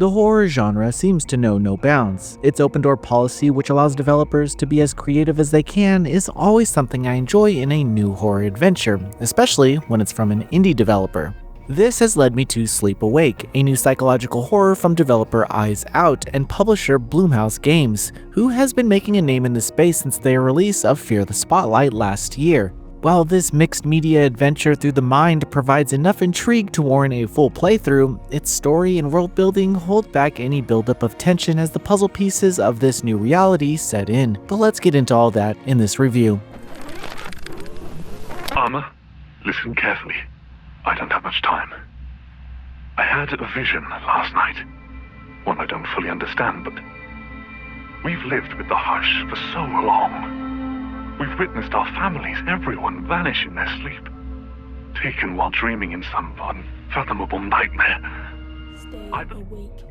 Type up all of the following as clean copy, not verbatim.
The horror genre seems to know no bounds. Its open-door policy, which allows developers to be as creative as they can, is always something I enjoy in a new horror adventure, especially when it's from an indie developer. This has led me to Sleep Awake, a new psychological horror from developer Eyes Out and publisher Blumhouse Games, who has been making a name in this space since their release of Fear the Spotlight last year. While this mixed media adventure through the mind provides enough intrigue to warrant a full playthrough, its story and world building hold back any buildup of tension as the puzzle pieces of this new reality set in. But let's get into all that in this review. Armor, listen carefully. I don't have much time. I had a vision last night. One I don't fully understand, but we've lived with the hush for so long. We've witnessed our families, everyone, vanish in their sleep, taken while dreaming in some unfathomable nightmare.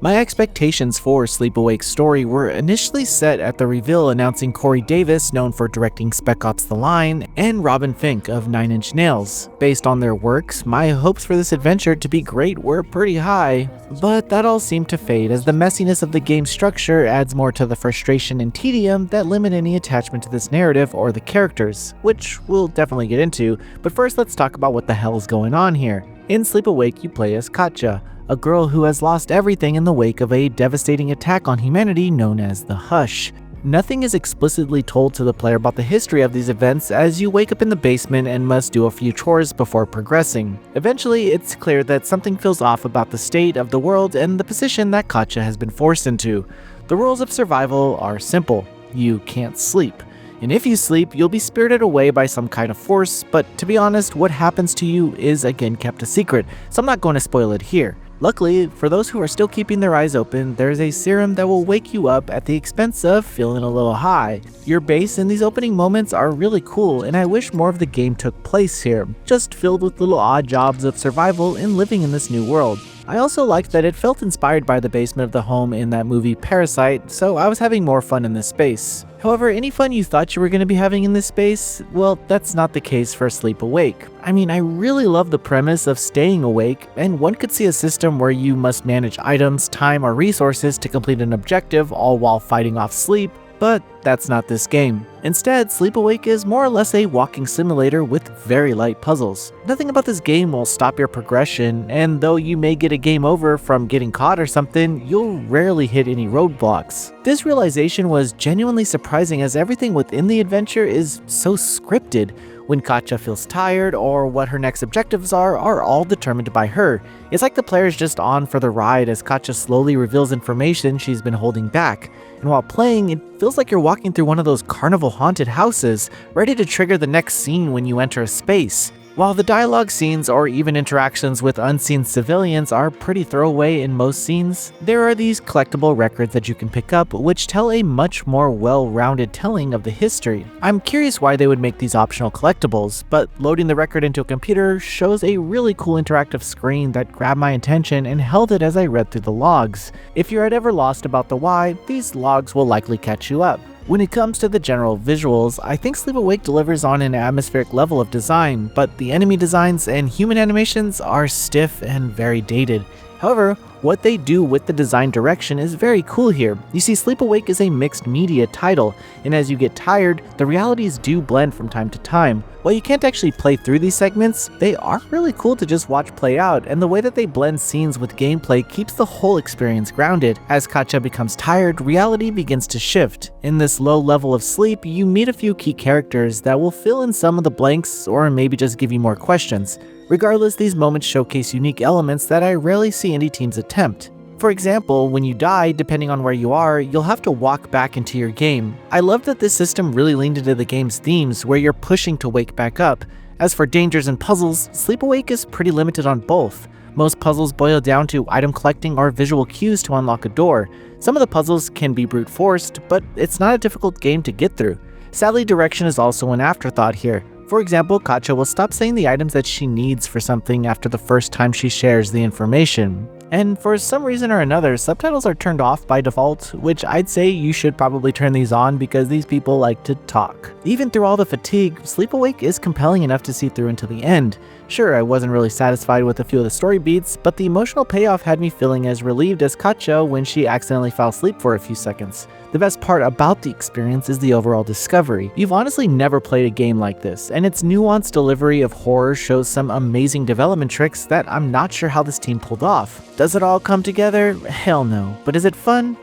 My expectations for Sleep Awake's story were initially set at the reveal announcing Corey Davis, known for directing Spec Ops: The Line, and Robin Fink of Nine Inch Nails. Based on their works, my hopes for this adventure to be great were pretty high, but that all seemed to fade as the messiness of the game's structure adds more to the frustration and tedium that limit any attachment to this narrative or the characters, which we'll definitely get into, but first let's talk about what the hell is going on here. In Sleep Awake, you play as Katja, a girl who has lost everything in the wake of a devastating attack on humanity known as the Hush. Nothing is explicitly told to the player about the history of these events as you wake up in the basement and must do a few chores before progressing. Eventually, it's clear that something feels off about the state of the world and the position that Katja has been forced into. The rules of survival are simple. You can't sleep. And if you sleep, you'll be spirited away by some kind of force, but to be honest, what happens to you is again kept a secret, so I'm not going to spoil it here. Luckily, for those who are still keeping their eyes open, there's a serum that will wake you up at the expense of feeling a little high. Your base in these opening moments are really cool, and I wish more of the game took place here, just filled with little odd jobs of survival and living in this new world. I also liked that it felt inspired by the basement of the home in that movie Parasite, so I was having more fun in this space. However, any fun you thought you were going to be having in this space, well, that's not the case for Sleep Awake. I mean, I really love the premise of staying awake, and one could see a system where you must manage items, time, or resources to complete an objective, all while fighting off sleep, but that's not this game. Instead, Sleep Awake is more or less a walking simulator with very light puzzles. Nothing about this game will stop your progression, and though you may get a game over from getting caught or something, you'll rarely hit any roadblocks. This realization was genuinely surprising as everything within the adventure is so scripted. When Katja feels tired or what her next objectives are all determined by her. It's like the player's just on for the ride as Katja slowly reveals information she's been holding back. And while playing, it feels like you're walking through one of those carnival haunted houses, ready to trigger the next scene when you enter a space. While the dialogue scenes or even interactions with unseen civilians are pretty throwaway in most scenes, there are these collectible records that you can pick up which tell a much more well-rounded telling of the history. I'm curious why they would make these optional collectibles, but loading the record into a computer shows a really cool interactive screen that grabbed my attention and held it as I read through the logs. If you're ever lost about the why, these logs will likely catch you up. When it comes to the general visuals, I think Sleep Awake delivers on an atmospheric level of design, but the enemy designs and human animations are stiff and very dated. However, what they do with the design direction is very cool here. You see, Sleep Awake is a mixed media title, and as you get tired, the realities do blend from time to time. While you can't actually play through these segments, they are really cool to just watch play out, and the way that they blend scenes with gameplay keeps the whole experience grounded. As Katja becomes tired, reality begins to shift. In this low level of sleep, you meet a few key characters that will fill in some of the blanks or maybe just give you more questions. Regardless, these moments showcase unique elements that I rarely see indie teams attempt. For example, when you die, depending on where you are, you'll have to walk back into your game. I love that this system really leaned into the game's themes, where you're pushing to wake back up. As for dangers and puzzles, Sleep Awake is pretty limited on both. Most puzzles boil down to item collecting or visual cues to unlock a door. Some of the puzzles can be brute forced, but it's not a difficult game to get through. Sadly, direction is also an afterthought here. For example, Katja will stop saying the items that she needs for something after the first time she shares the information. And for some reason or another, subtitles are turned off by default, which I'd say you should probably turn these on because these people like to talk. Even through all the fatigue, Sleep Awake is compelling enough to see through until the end. Sure, I wasn't really satisfied with a few of the story beats, but the emotional payoff had me feeling as relieved as Katja when she accidentally fell asleep for a few seconds. The best part about the experience is the overall discovery. You've honestly never played a game like this, and its nuanced delivery of horror shows some amazing development tricks that I'm not sure how this team pulled off. Does it all come together? Hell no. But is it fun?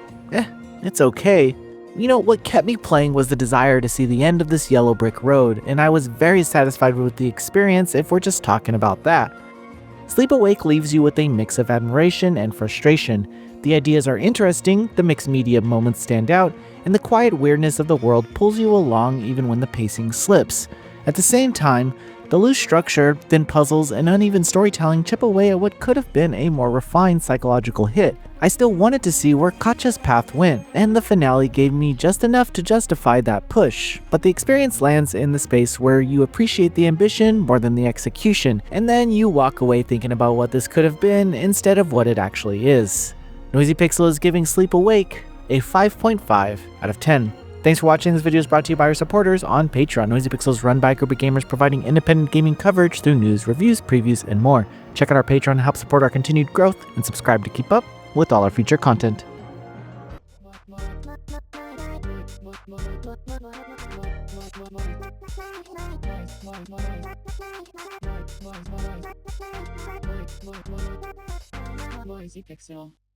It's okay. You know, what kept me playing was the desire to see the end of this yellow brick road, and I was very satisfied with the experience if we're just talking about that. Sleep Awake leaves you with a mix of admiration and frustration. The ideas are interesting, the mixed media moments stand out, and the quiet weirdness of the world pulls you along even when the pacing slips. At the same time, the loose structure, thin puzzles, and uneven storytelling chip away at what could have been a more refined psychological hit. I still wanted to see where Katja's path went, and the finale gave me just enough to justify that push, but the experience lands in the space where you appreciate the ambition more than the execution, and then you walk away thinking about what this could have been instead of what it actually is. Noisy Pixel is giving Sleep Awake a 5.5 out of 10. Thanks for watching. This video is brought to you by our supporters on Patreon. Noisy Pixel is run by a group of gamers providing independent gaming coverage through news, reviews, previews, and more. Check out our Patreon to help support our continued growth, and subscribe to keep up with all our future content. Noisy Pixel.